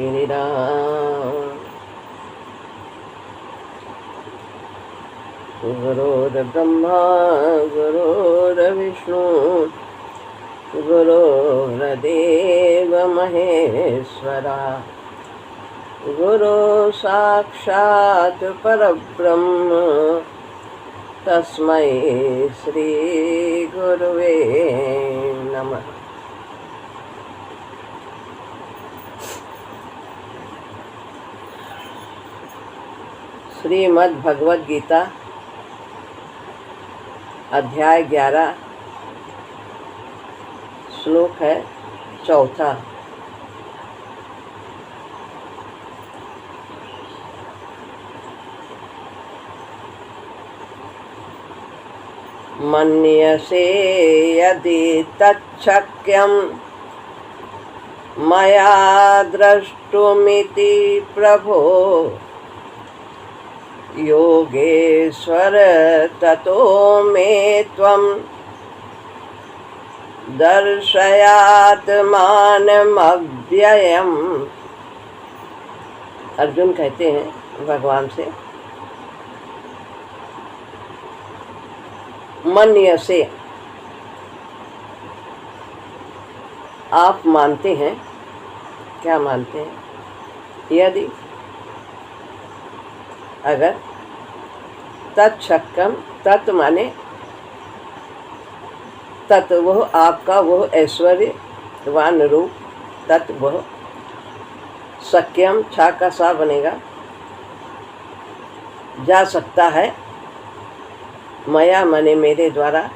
श्री राम। गुरुर्ब्रह्मा गुरुर्विष्णु गुरुर्देव महेश्वरा गुरु साक्षात् परब्रह्म तस्मै श्री गुरुवे नमः। श्रीमद् भगवद गीता अध्याय 11 श्लोक है 4। मन्यसे यदि तच्छक्यं मया द्रष्टुमिति प्रभो योगेश्वर ततो मे त्वं दर्शयात्मानमव्ययम्। अर्जुन कहते हैं भगवान से, मन्यसे आप मानते हैं, क्या मानते हैं? यदि अगर तत्शक्कम, तत् माने तत् वह आपका वह ऐश्वर्यवान रूप, तत् वह सक्यम छा का सा बनेगा, जा सकता है, मया माने मेरे द्वारा,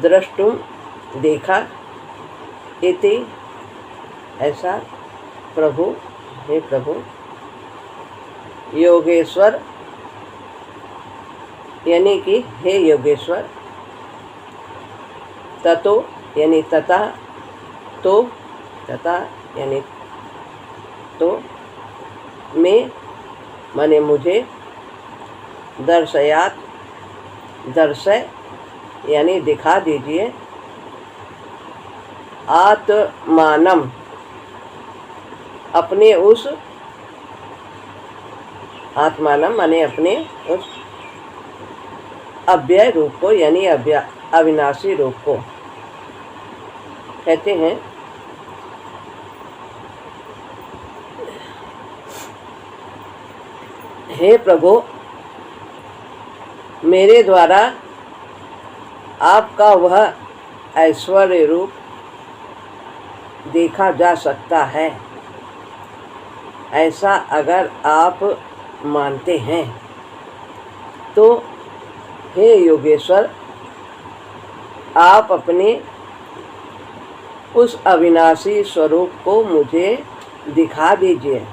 द्रष्टुम देखा, इति ऐसा, प्रभु हे प्रभु, योगेश्वर यानी कि हे योगेश्वर, ततो यानी तथा, तो तथा यानी तो, में माने मुझे, दर्शयात दर्शय यानी दिखा दीजिए, आत्मानम अपने उस, आत्मानम माने अपने उस अव्यय रूप को यानी अविनाशी रूप को। कहते हैं हे प्रभु, मेरे द्वारा आपका वह ऐश्वर्य रूप देखा जा सकता है, ऐसा अगर आप मानते हैं तो हे योगेश्वर, आप अपने उस अविनाशी स्वरूप को मुझे दिखा दीजिए।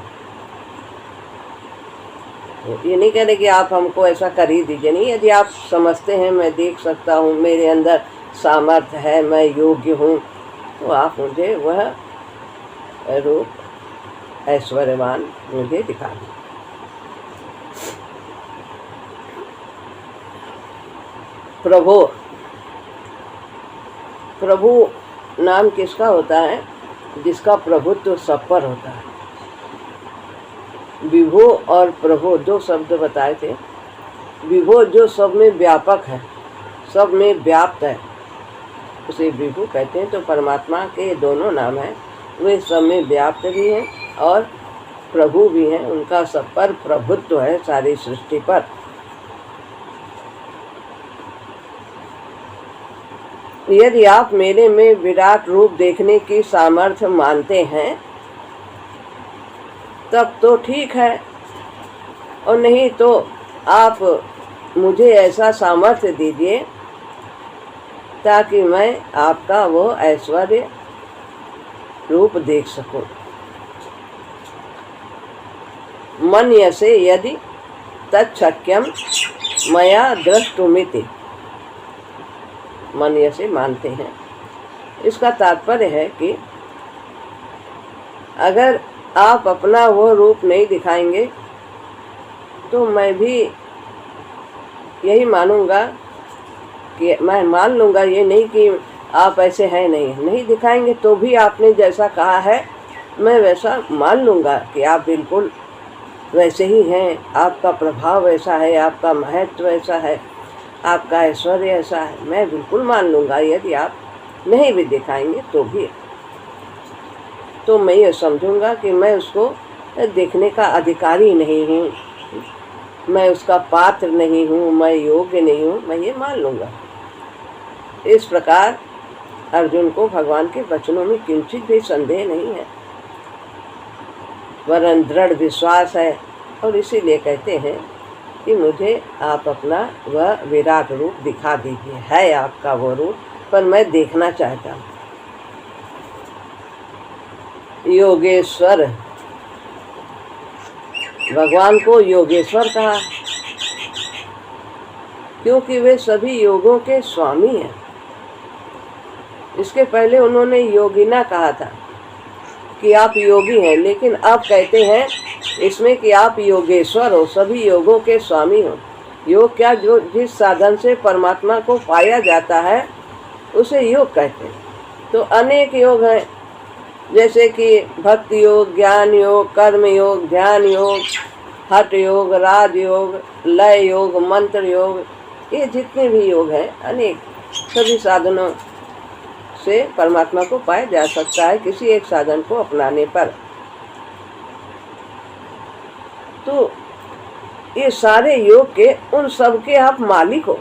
ये नहीं कह रहे कि आप हमको ऐसा कर ही दीजिए, नहीं, यदि आप समझते हैं मैं देख सकता हूँ, मेरे अंदर सामर्थ्य है, मैं योग्य हूँ, तो आप मुझे वह रूप ऐश्वर्यवान मुझे दिखा दीजिए। प्रभु, प्रभु नाम किसका होता है? जिसका प्रभुत्व सब पर होता है। विभो और प्रभु दो शब्द बताए थे। विभो जो सब में व्यापक है, सब में व्याप्त है, उसे विभु कहते हैं। तो परमात्मा के दोनों नाम हैं, वे सब में व्याप्त भी हैं और प्रभु भी हैं, उनका सब पर प्रभुत्व है सारी सृष्टि पर। यदि आप मेरे में विराट रूप देखने की सामर्थ्य मानते हैं तब तो ठीक है, और नहीं तो आप मुझे ऐसा सामर्थ्य दीजिए ताकि मैं आपका वो ऐश्वर्य रूप देख सकूं। मन्यसे यदि तच्छक्यम मया द्रष्टुमिति, मन्यसे मानते हैं, इसका तात्पर्य है कि अगर आप अपना वो रूप नहीं दिखाएंगे तो मैं भी यही मानूंगा कि मैं मान लूँगा, ये नहीं कि आप ऐसे हैं नहीं दिखाएंगे तो भी आपने जैसा कहा है मैं वैसा मान लूँगा कि आप बिल्कुल वैसे ही हैं, आपका प्रभाव ऐसा है, आपका महत्व ऐसा है, आपका ऐश्वर्य ऐसा है, मैं बिल्कुल मान लूँगा। यदि आप नहीं भी दिखाएंगे तो भी, तो मैं ये समझूंगा कि मैं उसको देखने का अधिकारी नहीं हूँ, मैं उसका पात्र नहीं हूँ, मैं योग्य नहीं हूँ, मैं ये मान लूँगा। इस प्रकार अर्जुन को भगवान के वचनों में किंचित भी संदेह नहीं है, वरन दृढ़ विश्वास है। और इसीलिए कहते हैं कि मुझे आप अपना वह विराट रूप दिखा दीजिए। है आपका वो रूप, पर मैं देखना चाहता हूँ। योगेश्वर, भगवान को योगेश्वर कहा क्योंकि वे सभी योगों के स्वामी हैं। इसके पहले उन्होंने योगिना कहा था कि आप योगी हैं, लेकिन अब कहते हैं इसमें कि आप योगेश्वर हो, सभी योगों के स्वामी हो। योग क्या, जो जिस साधन से परमात्मा को पाया जाता है उसे योग कहते हैं। तो अनेक योग हैं, जैसे कि भक्ति योग, ज्ञान योग, कर्म योग, ध्यान योग, हठ योग, राज योग, लय योग, मंत्र योग, ये जितने भी योग हैं अनेक, सभी साधनों से परमात्मा को पाया जा सकता है किसी एक साधन को अपनाने पर। तो ये सारे योग के, उन सब के आप मालिक हो,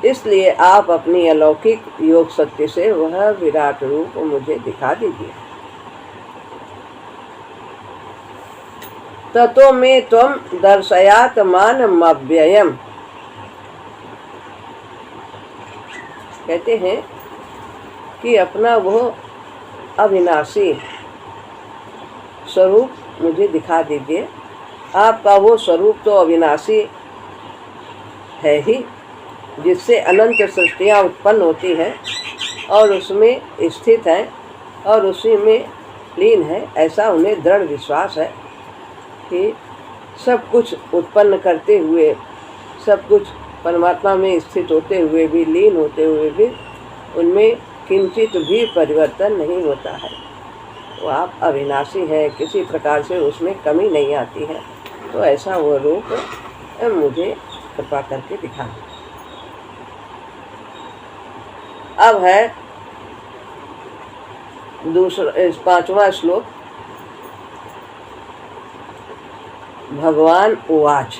इसलिए आप अपनी अलौकिक योग शक्ति से वह विराट रूप मुझे दिखा दीजिए। ततो मे त्वं दर्शयात मानमव्ययम्, कहते हैं कि अपना वो अविनाशी स्वरूप मुझे दिखा दीजिए। आपका वो स्वरूप तो अविनाशी है ही, जिससे अनंत सृष्टियाँ उत्पन्न होती हैं और उसमें स्थित हैं और उसी में लीन है। ऐसा उन्हें दृढ़ विश्वास है कि सब कुछ उत्पन्न करते हुए, सब कुछ परमात्मा में स्थित होते हुए भी, लीन होते हुए भी उनमें किंचित भी परिवर्तन नहीं होता है। वो आप अविनाशी हैं, किसी प्रकार से उसमें कमी नहीं आती है। तो ऐसा वो रूप मुझे कृपा करके दिखा। अब है दूसरा, 5वां श्लोक। भगवान उवाच,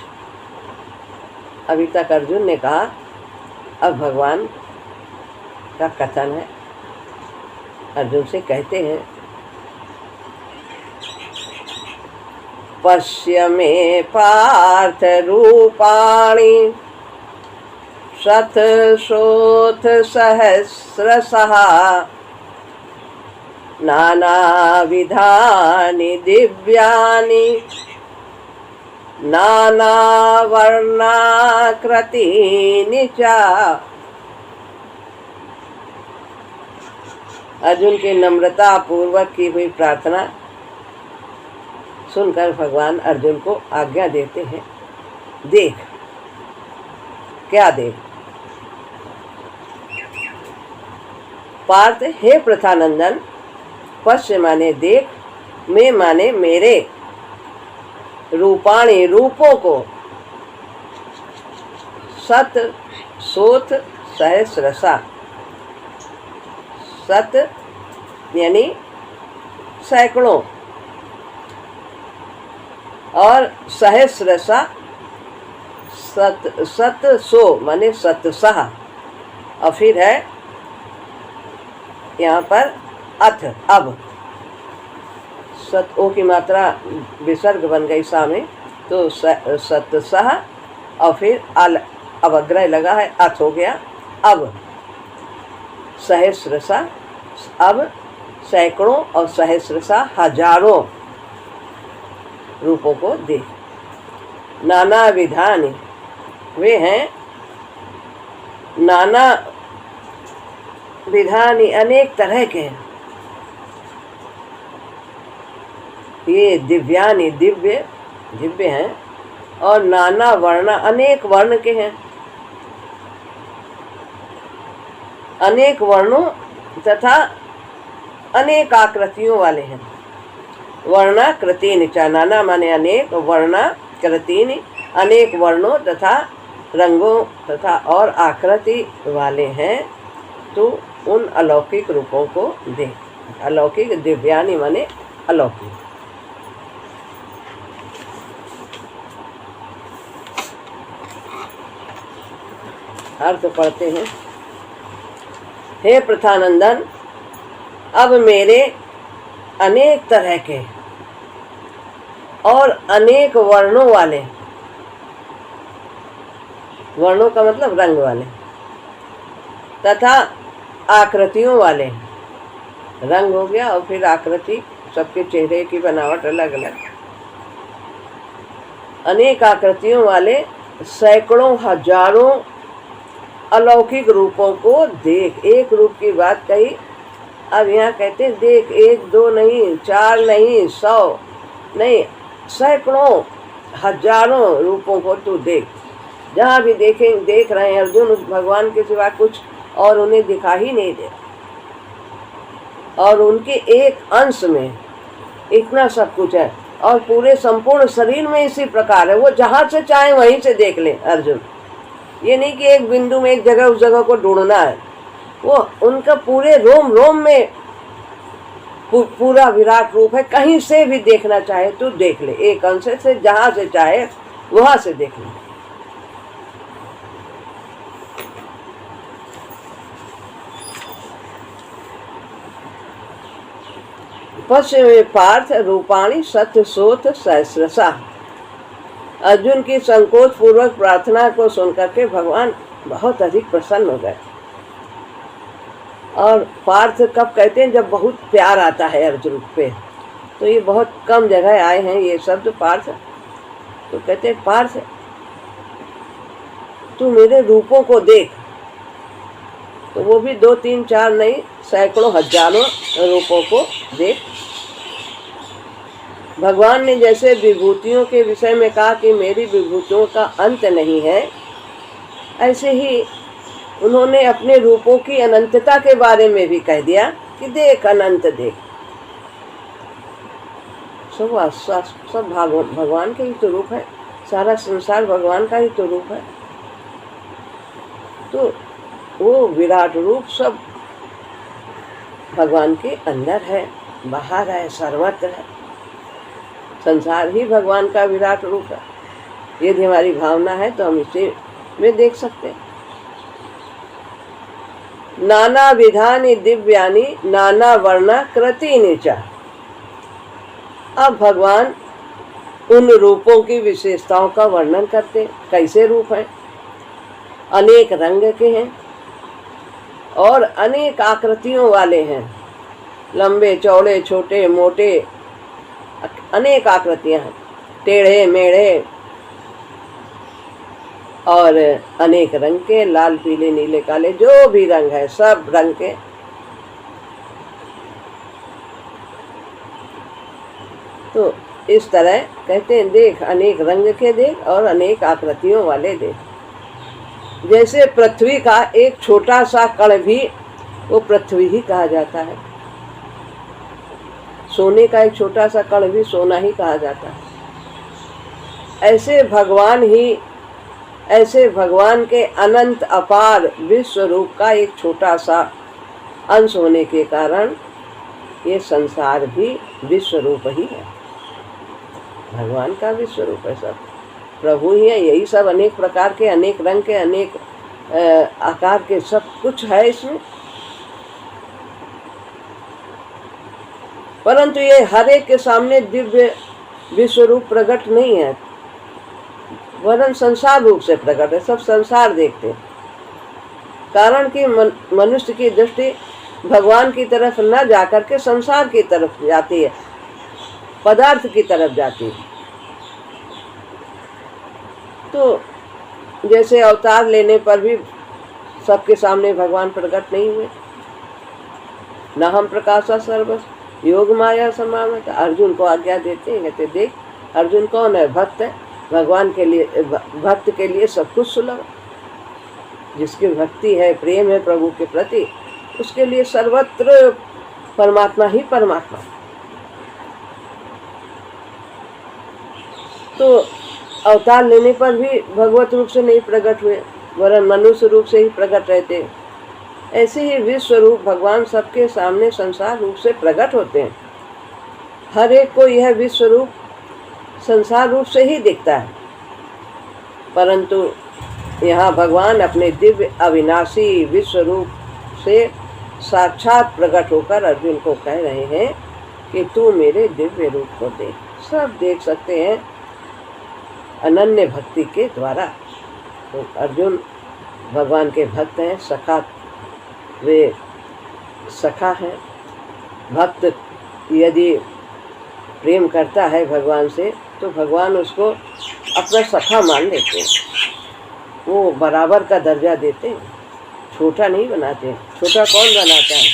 अभी तक अर्जुन ने कहा, अब भगवान का कथन है। अर्जुन से कहते हैं, पश्य मे पार्थ रूपाणि शतशोथ सहस्रशः नानाविधानि दिव्यानि नानावर्णाकृतीनि च। अर्जुन की नम्रता पूर्वक की हुई प्रार्थना सुनकर भगवान अर्जुन को आज्ञा देते हैं, देख। क्या देख? पार्थ, हे प्रथानंदन, पश्य माने देख, मैं माने मेरे, रूपाणी रूपों को, सत सोथ सहस्रसा, सत यानी सैकड़ों और सहस्रसा सत सो माने सतसह। और फिर है यहाँ पर अथ, अब सत ओ की मात्रा विसर्ग बन गई सामे, तो सतसह और फिर अल अवग्रह लगा है, अथ हो गया। अब सहस्रसा, अब सैकड़ों और सहस्रसा हजारों रूपों को देख। नाना विधान, वे हैं नाना विधानी, अनेक तरह के हैं। ये दिव्यानि, दिव्य दिव्य हैं, और नाना वर्ण, अनेक वर्ण के हैं। अनेक वर्णों तथा अनेक आकृतियों वाले हैं। वर्णाकृतीनि च, नाना माने अनेक, वर्णाकृतीनि अनेक वर्णों तथा रंगों तथा और आकृति वाले हैं। तो उन अलौकिक रूपों को देख। अलौकिक, दिव्यानि माने अलौकिक। अर्थ पढ़ते हैं। हे प्रथानंदन, अब मेरे अनेक तरह के और अनेक वर्णों वाले, वर्णों का मतलब रंग वाले, तथा आकृतियों वाले, रंग हो गया और फिर आकृति, सबके चेहरे की बनावट अलग अलग, अनेक आकृतियों वाले सैकड़ों हजारों अलौकिक रूपों को देख। एक रूप की बात कही, अब यहाँ कहते हैं देख, एक दो नहीं, चार नहीं, 100 नहीं, सैकड़ों हजारों रूपों को तू देख। जहाँ भी देख रहे हैं अर्जुन, उस भगवान के सिवा कुछ और उन्हें दिखा ही नहीं दे, और उनके एक अंश में इतना सब कुछ है, और पूरे संपूर्ण शरीर में इसी प्रकार है। वो जहाँ से चाहे वहीं से देख ले अर्जुन। ये नहीं कि एक बिंदु में एक जगह उस जगह को ढूंढना है, वो उनका पूरे रोम रोम में पूरा विराट रूप है। कहीं से भी देखना चाहे तो देख ले, एक अंश से जहाँ से चाहे वहाँ से देख ले। पश्चिम पार्थ रूपाणी सत्य सोत सहस्रसा। अर्जुन की संकोच पूर्वक प्रार्थना को सुनकर के भगवान बहुत अधिक प्रसन्न हो गए। और पार्थ कब कहते हैं? जब बहुत प्यार आता है अर्जुन पे। तो ये बहुत कम जगह आए हैं ये शब्द पार्थ। तो कहते हैं पार्थ तू मेरे रूपों को देख। तो वो भी 2 3 4 नहीं, सैकड़ों हजारों रूपों को देख। भगवान ने जैसे विभूतियों के विषय में कहा कि मेरी विभूतियों का अंत नहीं है, ऐसे ही उन्होंने अपने रूपों की अनंतता के बारे में भी कह दिया कि देख, अनंत देख। सब भगवान के ही तो रूप है, सारा संसार भगवान का ही तो रूप है। तो वो विराट रूप सब भगवान के अंदर है, बाहर है, सर्वत्र है। संसार ही भगवान का विराट रूप है। यदि हमारी भावना है तो हम इसे में देख सकते हैं। नाना विधानि दिव्यानि नाना वर्णा कृतीनि च। अब भगवान उन रूपों की विशेषताओं का वर्णन करते। कैसे रूप हैं? अनेक रंग के हैं और अनेक आकृतियों वाले हैं। लंबे चौड़े छोटे मोटे अनेक आकृतियां हैं, टेढ़े मेढ़े और अनेक रंग के, लाल पीले नीले काले, जो भी रंग है सब रंग के। तो इस तरह कहते हैं देख, अनेक रंग के देख और अनेक आकृतियों वाले देख। जैसे पृथ्वी का एक छोटा सा कण भी वो पृथ्वी ही कहा जाता है। सोने का एक छोटा सा कण भी सोना ही कहा जाता है। ऐसे भगवान के अनंत अपार विश्व रूप का एक छोटा सा अंश होने के कारण ये संसार भी विश्व रूप ही है। भगवान का विश्व रूप है, सब प्रभु ही है। यही सब अनेक प्रकार के, अनेक रंग के, अनेक आकार के, सब कुछ है इसमें। परंतु ये हर एक के सामने दिव्य विश्व रूप प्रकट नहीं है, वरन संसार रूप से प्रकट है। सब संसार देखते हैं। कारण कि मनुष्य की दृष्टि भगवान की तरफ न जाकर के संसार की तरफ जाती है, पदार्थ की तरफ जाती है। तो जैसे अवतार लेने पर भी सबके सामने भगवान प्रकट नहीं हुए। न हम प्रकाशा सर्वस योग माया समावत। अर्जुन को आज्ञा देते हैं, कहते देख अर्जुन कौन है? भक्त है। भगवान के लिए, भक्त के लिए सब कुछ सुलभ। जिसकी भक्ति है, प्रेम है प्रभु के प्रति, उसके लिए सर्वत्र परमात्मा ही परमात्मा। तो अवतार लेने पर भी भगवत रूप से नहीं प्रकट हुए, वरन मनुष्य रूप से ही प्रकट रहते। ऐसे ही विश्व रूप भगवान सबके सामने संसार रूप से प्रकट होते हैं। हर एक को यह विश्व रूप संसार रूप से ही दिखता है, परंतु यहाँ भगवान अपने दिव्य अविनाशी विश्व रूप से साक्षात प्रकट होकर अर्जुन को कह रहे हैं कि तू मेरे दिव्य रूप को देख। सब देख सकते हैं अनन्य भक्ति के द्वारा। तो अर्जुन भगवान के भक्त हैं, सखा, वे सखा हैं। भक्त यदि प्रेम करता है भगवान से तो भगवान उसको अपना सखा मान लेते हैं, वो बराबर का दर्जा देते हैं, छोटा नहीं बनाते। छोटा कौन बनाता है?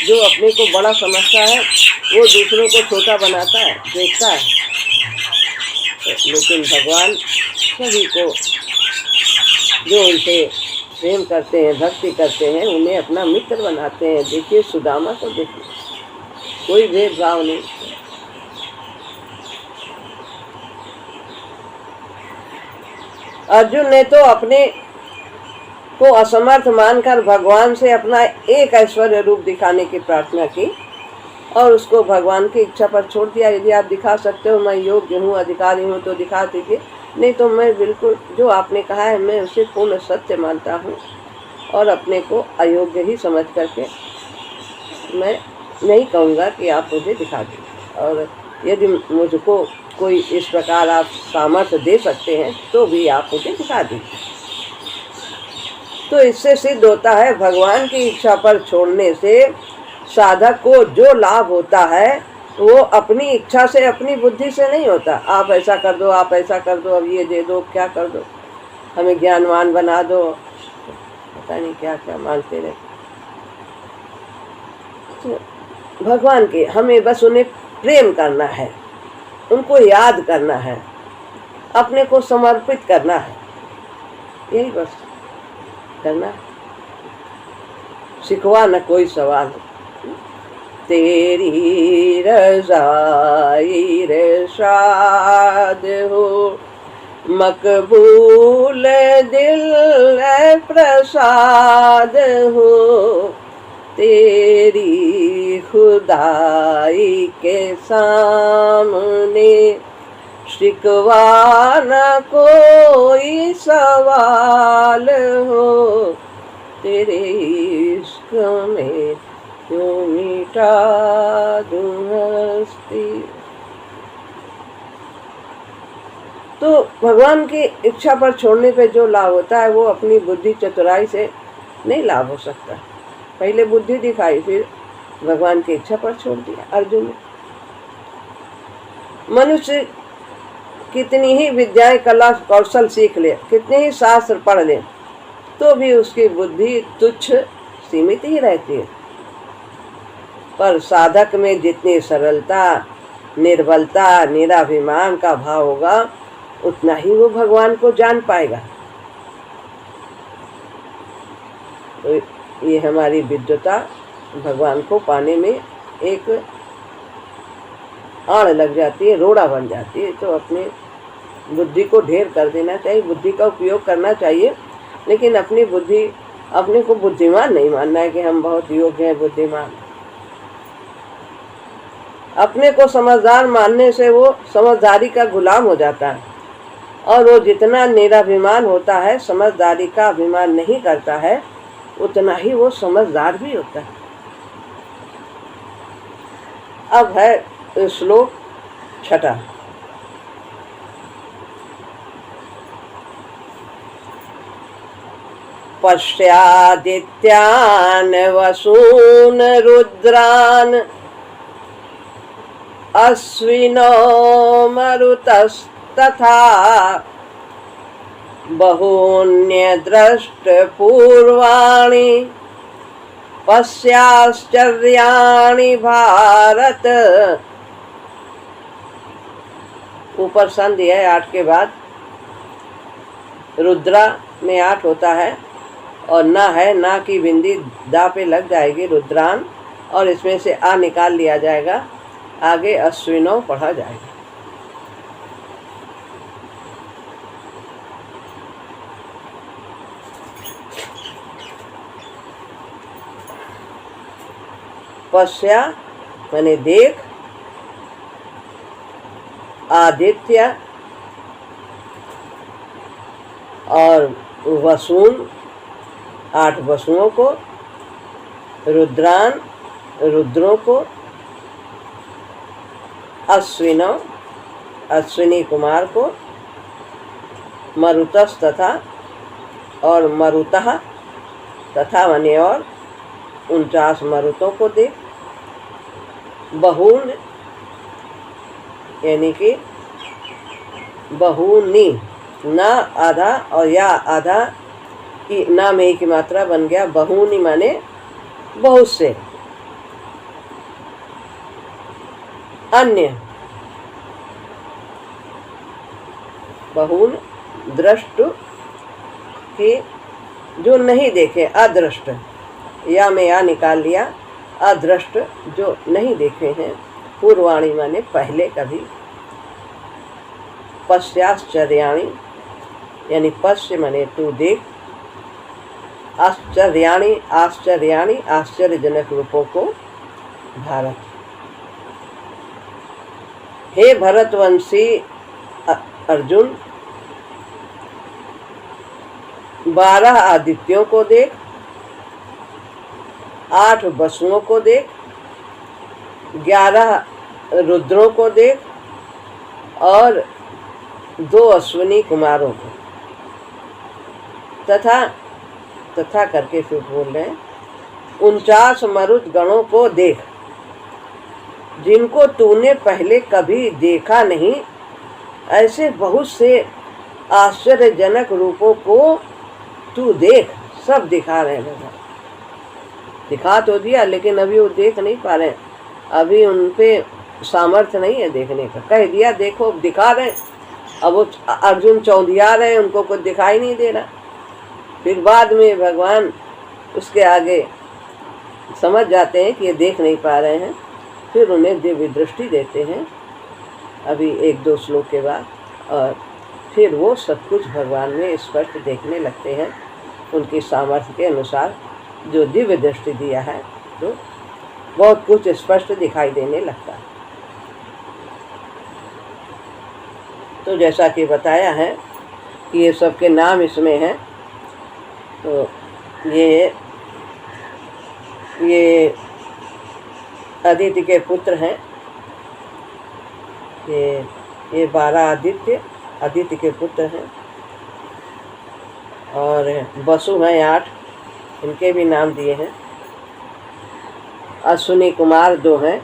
जो अपने को बड़ा समझता है वो दूसरों को छोटा बनाता है, देखता है। लेकिन भगवान सभी को, जो उनसे प्रेम करते हैं, भक्ति करते हैं, उन्हें अपना मित्र बनाते हैं। देखिए सुदामा को, देखिए कोई भेदभाव नहीं। अर्जुन ने तो अपने को असमर्थ मानकर भगवान से अपना एक ऐश्वर्य रूप दिखाने की प्रार्थना की और उसको भगवान की इच्छा पर छोड़ दिया। यदि आप दिखा सकते हो, मैं योग्य हूँ, अधिकारी हूँ, तो दिखा दीजिए, नहीं तो मैं बिल्कुल जो आपने कहा है मैं उसे पूर्ण सत्य मानता हूँ और अपने को अयोग्य ही समझ करके मैं नहीं कहूँगा कि आप मुझे दिखा दीजिए। और यदि मुझको कोई इस प्रकार आप सामर्थ्य दे सकते हैं तो भी आप मुझे दिखा दीजिए। तो इससे सिद्ध होता है भगवान की इच्छा पर छोड़ने से साधक को जो लाभ होता है वो अपनी इच्छा से, अपनी बुद्धि से नहीं होता। आप ऐसा कर दो, आप ऐसा कर दो, अब ये दे दो, क्या कर दो, हमें ज्ञानवान बना दो, पता नहीं क्या क्या मांगते रहे। तो भगवान के हमें बस उन्हें प्रेम करना है, उनको याद करना है, अपने को समर्पित करना है, यही बस करना है। सिखवा न कोई सवाल, तेरी रज़ाई इरशाद हो, मकबूल दिल प्रसाद हो, तेरी खुदाई के सामने शिकवा न कोई सवाल हो, तेरे इश्क में क्यों मिटा दूं हस्ती। तो भगवान की इच्छा पर छोड़ने पे जो लाभ होता है वो अपनी बुद्धि चतुराई से नहीं लाभ हो सकता। पहले बुद्धि दिखाई, फिर भगवान की इच्छा पर छोड़ दिया अर्जुन ने। मनुष्य कितनी ही विद्याएं, कला, कौशल सीख ले, कितने ही शास्त्र पढ़ ले, तो भी उसकी बुद्धि तुच्छ, सीमित ही रहती है। पर साधक में जितनी सरलता, निर्बलता, निराभिमान का भाव होगा उतना ही वो भगवान को जान पाएगा। तो ये हमारी विद्वता भगवान को पाने में एक आड़ लग जाती है, रोड़ा बन जाती है। तो अपने बुद्धि को ढेर कर देना चाहिए, बुद्धि का उपयोग करना चाहिए, लेकिन अपनी बुद्धि, अपने को बुद्धिमान नहीं मानना है कि हम बहुत योग्य हैं, बुद्धिमान। अपने को समझदार मानने से वो समझदारी का गुलाम हो जाता है, और वो जितना निराभिमान होता है, समझदारी का अभिमान नहीं करता है, उतना ही वो समझदार भी होता है। अब है श्लोक 6। पश्यादित्यान् वसून् रुद्रान् अश्विनो मरुतस्तथा बहून्यदृष्टपूर्वाणि पश्याश्चर्याणि भारत। ऊपर संधि है 8 के बाद, रुद्रा में 8 होता है और ना है, ना की बिंदी दा पे लग जाएगी, रुद्रान, और इसमें से आ निकाल लिया जाएगा, आगे अश्विनौ पढ़ा जाएगा। पश्या माने देख, आदित्य और वसून 8 वसुओं को, रुद्रान रुद्रों को, अश्विनौ अश्विनी कुमार को, मरुतस तथा और मरुतः तथा माने और 49 मरुतों को देख, बहून यानी कि बहूनी, ना आधा और या आधा की ना में की मात्रा बन गया, बहूनी माने बहुत से। अन्य बहून दृष्ट की जो नहीं देखे, अदृष्ट या में या निकाल लिया, अदृष्ट जो नहीं देखे हैं, पूर्वाणी माने पहले कभी, पश्चाश्चर्याणी यानी पश्य माने तू देख, आश्चर्याणी आश्चर्याणी आश्चर्यजनक रूपों को भारत। हे भरतवंशी अर्जुन, 12 आदित्यों को देख, 8 वसुओं को देख, 11 रुद्रों को देख और 2 अश्विनी कुमारों को, तथा करके फिर बोल रहे हैं 49 मरुत गणों को देख, जिनको तूने पहले कभी देखा नहीं। ऐसे बहुत से आश्चर्यजनक रूपों को तू देख। सब दिखा रहे हैं, दिखा तो दिया लेकिन अभी वो देख नहीं पा रहे हैं, अभी उन पे सामर्थ्य नहीं है देखने का। कह दिया देखो, दिखा रहे हैं, अब वो अर्जुन चौंधिया रहे हैं, उनको कुछ दिखाई नहीं दे रहा। फिर बाद में भगवान उसके आगे समझ जाते हैं कि ये देख नहीं पा रहे हैं, फिर उन्हें दिव्य दृष्टि देते हैं अभी 1-2 श्लोक के बाद, और फिर वो सब कुछ भगवान में स्पष्ट देखने लगते हैं उनकी सामर्थ्य के अनुसार। जो दिव्य दृष्टि दिया है तो बहुत कुछ स्पष्ट दिखाई देने लगता है। तो जैसा कि बताया है कि ये सबके नाम इसमें हैं, तो ये अदिति के पुत्र हैं, ये 12 आदित्य के पुत्र हैं, और वसु हैं 8, इनके भी नाम दिए हैं। अश्विनी कुमार 2 हैं,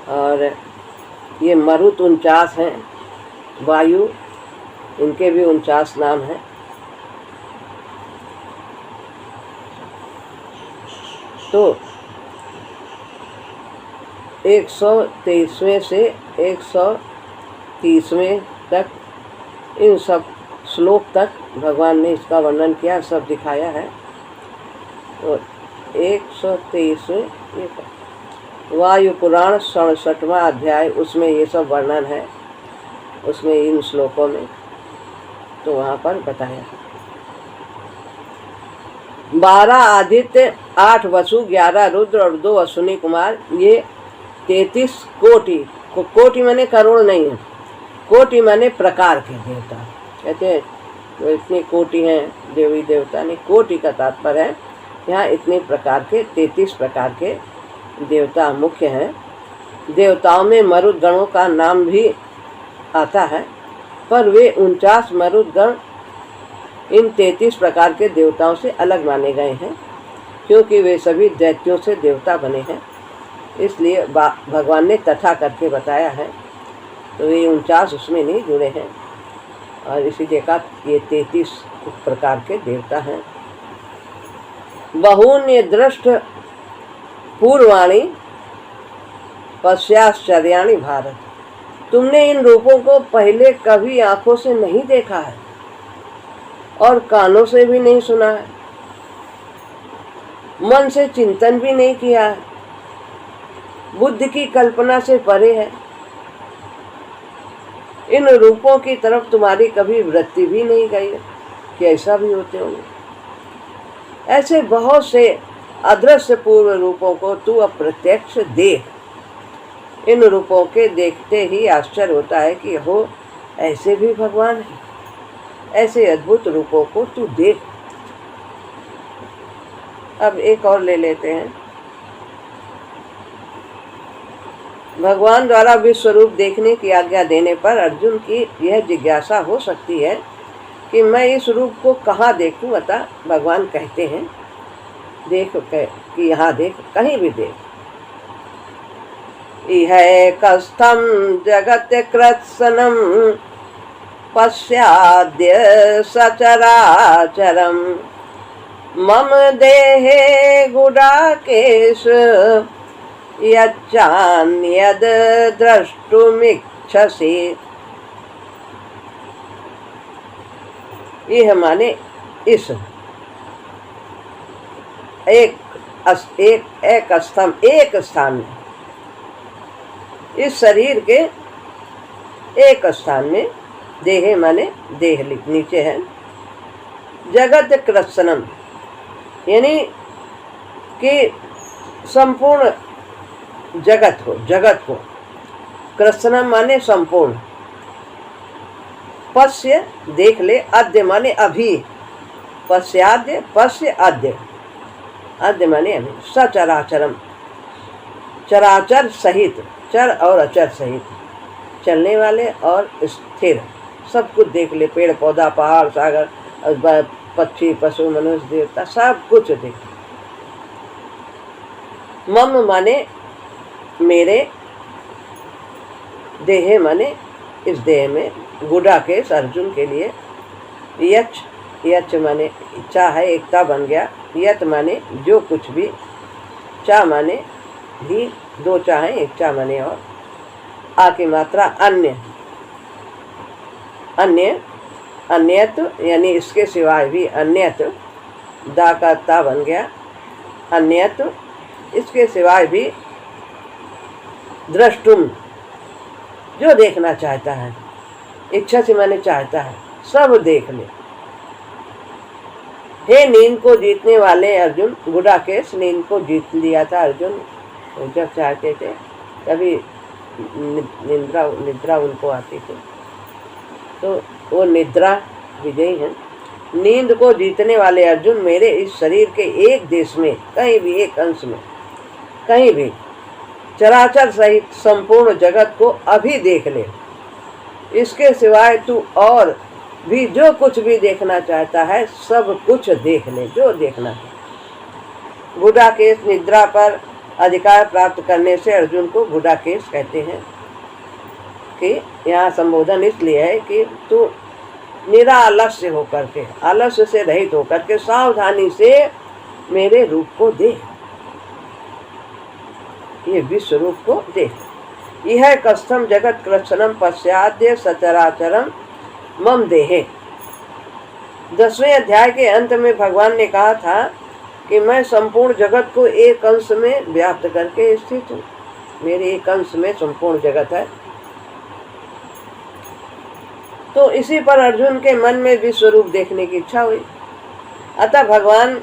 और ये मरुत 49 हैं, वायु इनके भी 49 नाम हैं। तो 123वें से 130वें तक इन सब श्लोक तक भगवान ने इसका वर्णन किया, सब दिखाया है। तो 123वें वायु पुराण 67वां अध्याय, उसमें ये सब वर्णन है, उसमें इन श्लोकों में तो वहाँ पर बताया है। 12 आदित्य, 8 वसु, 11 रुद्र और 2 अश्विनी कुमार, ये 33 कोटि, कोटि माने करोड़ नहीं है, कोटि माने प्रकार के देवता। कहते हैं तो इतनी कोटि हैं देवी देवता, नहीं, कोटि का तात्पर्य है यहाँ इतने प्रकार के 33 प्रकार के देवता मुख्य हैं। देवताओं में मरुद गणों का नाम भी आता है, पर वे 49 मरुद गण इन 33 प्रकार के देवताओं से अलग माने गए हैं, क्योंकि वे सभी दैत्यों से देवता बने हैं, इसलिए भगवान ने तथा करके बताया है। तो ये 49 उसमें नहीं जुड़े हैं, और इसीलिए कहा ये 33 प्रकार के देवता हैं। बहून्य दृष्ट पूर्वाणी पश्चाश्चर्याणि भारत, तुमने इन रूपों को पहले कभी आंखों से नहीं देखा है और कानों से भी नहीं सुना है। मन से चिंतन भी नहीं किया है, बुद्धि की कल्पना से परे है। इन रूपों की तरफ तुम्हारी कभी वृत्ति भी नहीं गई है कि ऐसा भी होते होंगे। ऐसे बहुत से अदृश्य पूर्व रूपों को तू अप्रत्यक्ष देख। इन रूपों के देखते ही आश्चर्य होता है कि हो ऐसे भी भगवान है। ऐसे अद्भुत रूपों को तू देख। अब एक और ले लेते हैं। भगवान द्वारा विश्व रूप देखने की आज्ञा देने पर अर्जुन की यह जिज्ञासा हो सकती है कि मैं इस रूप को कहाँ देखूं। अतः भगवान कहते हैं देख कि यहाँ देख, कहीं भी देख। इह कस्थम जगत कृत्सनम पश्याद्य सचराचरम मम देहे गुडाकेश यच्चान्यद् द्रष्टुमिच्छसि। यह माने इस एक स्थान में, इस शरीर के एक स्थान में, देहे माने देह नीचे है, जगत कृत्सनम यानी कि संपूर्ण जगत को कृत्सनम माने संपूर्ण, पश्य देख ले, अद्य माने अभी, पश्याद्य पश्य अद्य, अद्य माने अभी, सचराचरम चराचर सहित, चर और अचर सहित, चलने वाले और स्थिर सब कुछ देख ले। पेड़ पौधा पहाड़ सागर पक्षी पशु मनुष्य देवता सब कुछ देख। मम माने मेरे, देहे माने इस देह में, गुडाकेश अर्जुन के लिए, यच यच माने इच्छा है, एकता बन गया, यत माने जो कुछ भी, चा माने भी, दो चाहे एक चा माने और, आ की मात्रा अन्य, अन्य अन्यत यानी इसके सिवाय भी, अन्यत दा का ता बन गया, अन्यत इसके सिवाय भी, द्रष्टुम जो देखना चाहता है, इच्छा से माने चाहता है, सब देख ले। हे नींद को जीतने वाले अर्जुन, गुडाकेश नींद को जीत लिया था अर्जुन जब चाहते थे, तभी निद्रा उनको आती थी, तो वो निद्रा विजयी है। नींद को जीतने वाले अर्जुन, मेरे इस शरीर के एक देश में, कहीं भी एक अंश में, कहीं भी चराचर सहित संपूर्ण जगत को अभी देख ले। इसके सिवाय तू और भी जो कुछ भी देखना चाहता है सब कुछ देख ले, जो देखना है। गुडाकेश निद्रा पर अधिकार प्राप्त करने से अर्जुन को गुडाकेश कहते हैं कि यहाँ संबोधन इसलिए है कि तू निरालस्य होकर के, आलस्य से रहित होकर के सावधानी से मेरे रूप को देख, ये विश्व रूप को देख। यह कस्थम जगत कृत्सनम पश्चाद्य सचराचरम मम देहे। 10वें अध्याय के अंत में भगवान ने कहा था कि मैं संपूर्ण जगत को एक अंश में व्याप्त करके स्थित हूँ, मेरे एक अंश में संपूर्ण जगत है। तो इसी पर अर्जुन के मन में विश्व रूप देखने की इच्छा हुई। अतः भगवान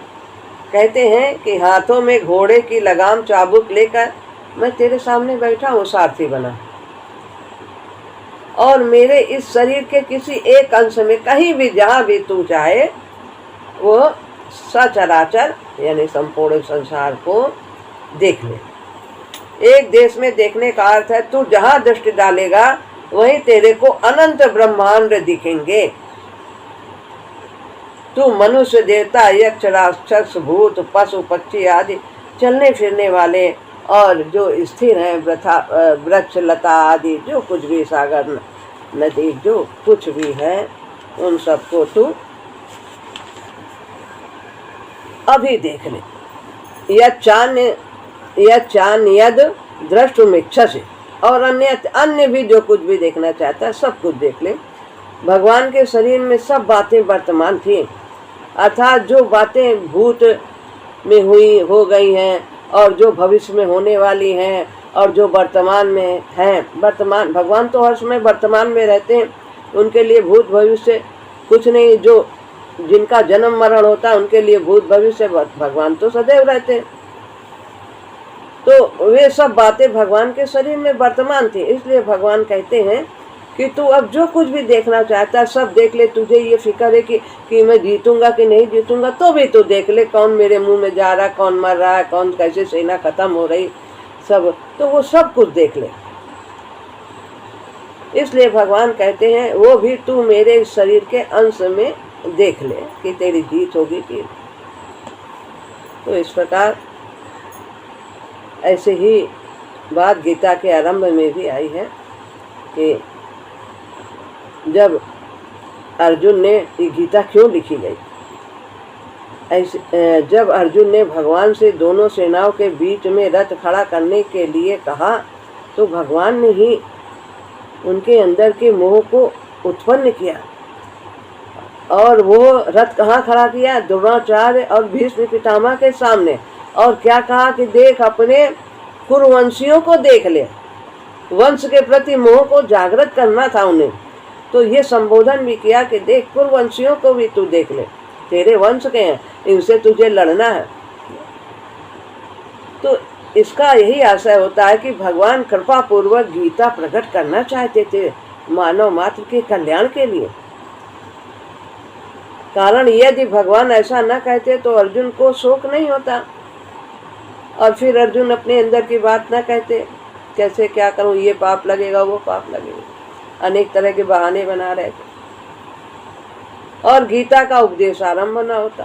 कहते हैं कि हाथों में घोड़े की लगाम चाबुक लेकर मैं तेरे सामने बैठा हूँ, सारथी बना, और मेरे इस शरीर के किसी एक अंश में, कहीं भी जहाँ भी तू चाहे, वो सचराचर यानी संपूर्ण संसार को देख ले। एक देश में देखने का अर्थ है तू जहाँ दृष्टि डालेगा वहीं तेरे को अनंत ब्रह्मांड दिखेंगे। तू मनुष्य देवता यक्ष राक्षस भूत पशु पक्षी आदि चलने फिरने वाले और जो स्थिर हैं, वृक्ष लता आदि जो कुछ भी, सागर नदी जो कुछ भी है, उन सबको तू अभी देख ले। यह चान यद द्रष्टुमिच्छसि, और अन्य भी जो कुछ भी देखना चाहता है सब कुछ देख ले। भगवान के शरीर में सब बातें वर्तमान थी, अर्थात जो बातें भूत में हो गई हैं और जो भविष्य में होने वाली हैं और जो वर्तमान में हैं। वर्तमान भगवान तो हर समय वर्तमान में रहते हैं, उनके लिए भूत भविष्य कुछ नहीं। जो जिनका जन्म मरण होता है उनके लिए भूत भविष्य, भगवान तो सदैव रहते हैं। तो वे सब बातें भगवान के शरीर में वर्तमान थी। इसलिए भगवान कहते हैं कि तू अब जो कुछ भी देखना चाहता है सब देख ले। तुझे ये फिक्र है कि मैं जीतूंगा कि नहीं जीतूंगा, तो भी तू देख ले। कौन मेरे मुंह में जा रहा है, कौन मर रहा है, कौन कैसे सेना खत्म हो रही, सब तो वो सब कुछ देख ले। इसलिए भगवान कहते हैं वो भी तू मेरे शरीर के अंश में देख ले कि तेरी जीत होगी कि। तो इस प्रकार ऐसे ही बात गीता के आरंभ में भी आई है कि जब अर्जुन ने, ये गीता क्यों लिखी गई, ऐसे जब अर्जुन ने भगवान से दोनों सेनाओं के बीच में रथ खड़ा करने के लिए कहा तो भगवान ने ही उनके अंदर के मोह को उत्पन्न किया। और वो रथ कहाँ खड़ा किया? द्रोणाचार्य और भीष्म पितामह के सामने। और क्या कहा कि देख अपने कुरुवंशियों को देख ले। वंश के प्रति मोह को जागृत करना था उन्हें, तो ये संबोधन भी किया कि देख कुरुवंशियों को भी तू देख ले, तेरे वंश के हैं, इनसे तुझे लड़ना है। तो इसका यही आशय होता है कि भगवान कृपा पूर्वक गीता प्रकट करना चाहते थे मानव मात्र के कल्याण के लिए। कारण यदि भगवान ऐसा न कहते तो अर्जुन को शोक नहीं होता, और फिर अर्जुन अपने अंदर की बात न कहते। कैसे क्या करूं, ये पाप लगेगा वो पाप लगेगा, अनेक तरह के बहाने बना रहे थे और गीता का उपदेश आरंभ न होता।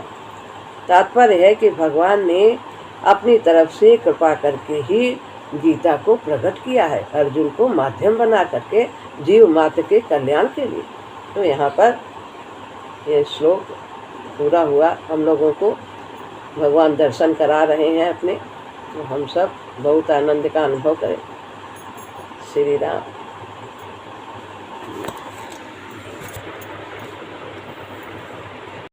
तात्पर्य है कि भगवान ने अपनी तरफ से कृपा करके ही गीता को प्रकट किया है, अर्जुन को माध्यम बना करके जीव मात्र के कल्याण के लिए। तो यहाँ पर ये श्लोक पूरा हुआ। हम लोगों को भगवान दर्शन करा रहे हैं अपने, तो हम सब बहुत आनंद का अनुभव करें। श्री राम।